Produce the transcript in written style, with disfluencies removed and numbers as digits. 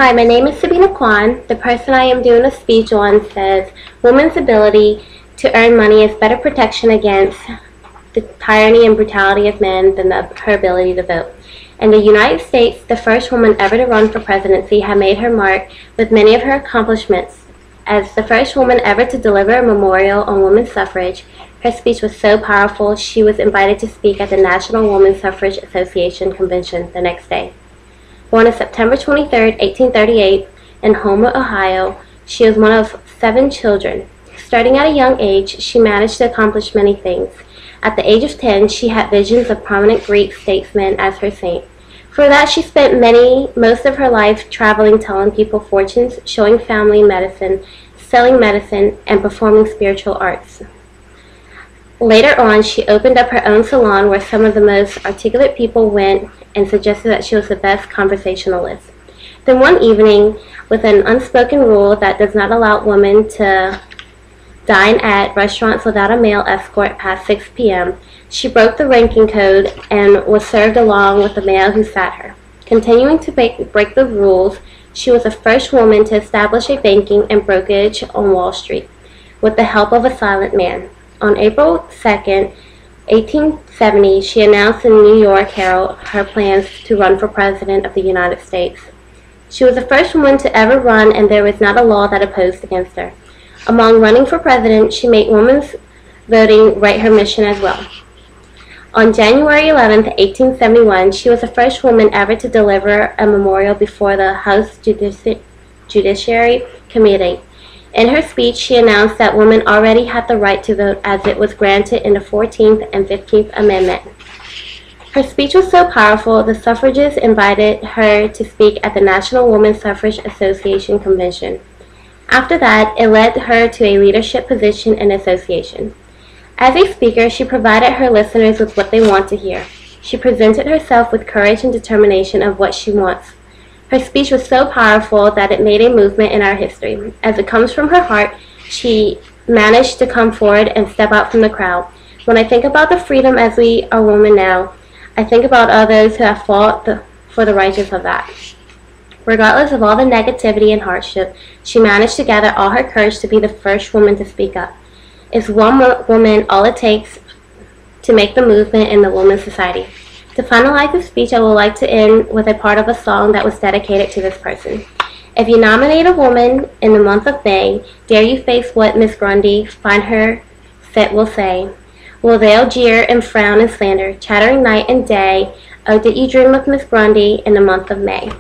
Hi, my name is Sabina Cuan. The person I am doing a speech on says women's ability to earn money is better protection against the tyranny and brutality of men than her ability to vote. In the United States, the first woman ever to run for presidency had made her mark with many of her accomplishments. As the first woman ever to deliver a memorial on women's suffrage, her speech was so powerful she was invited to speak at the National Women's Suffrage Association convention the next day. Born on September 23, 1838, in Homer, Ohio, she was one of 7 children. Starting at a young age, she managed to accomplish many things. At the age of 10, she had visions of prominent Greek statesmen as her saint. For that, she spent most of her life traveling, telling people fortunes, showing family medicine, selling medicine, and performing spiritual arts. Later on, she opened up her own salon where some of the most articulate people went and suggested that she was the best conversationalist. Then one evening, with an unspoken rule that does not allow women to dine at restaurants without a male escort past 6 p.m., she broke the ranking code and was served along with the male who sat her. Continuing to break the rules, she was the first woman to establish a banking and brokerage on Wall Street with the help of a silent man. On April 2, 1870, she announced in the New York Herald her plans to run for President of the United States. She was the first woman to ever run, and there was not a law that opposed against her. Among running for president, she made women's voting right her mission as well. On January 11, 1871, she was the first woman ever to deliver a memorial before the House Judiciary Committee. In her speech, she announced that women already had the right to vote as it was granted in the 14th and 15th Amendment. Her speech was so powerful, the suffragists invited her to speak at the National Women's Suffrage Association convention. After that, it led her to a leadership position in the association. As a speaker, she provided her listeners with what they want to hear. She presented herself with courage and determination of what she wants. Her speech was so powerful that it made a movement in our history. As it comes from her heart, she managed to come forward and step out from the crowd. When I think about the freedom as we are women now, I think about others who have fought for the righteous of that. Regardless of all the negativity and hardship, she managed to gather all her courage to be the first woman to speak up. It's one woman all it takes to make the movement in the women's society. To finalize the speech, I would like to end with a part of a song that was dedicated to this person. If you nominate a woman in the month of May, dare you face what Miss Grundy, find her fit will say. Will they'll jeer and frown and slander, chattering night and day, oh did you dream of Miss Grundy in the month of May?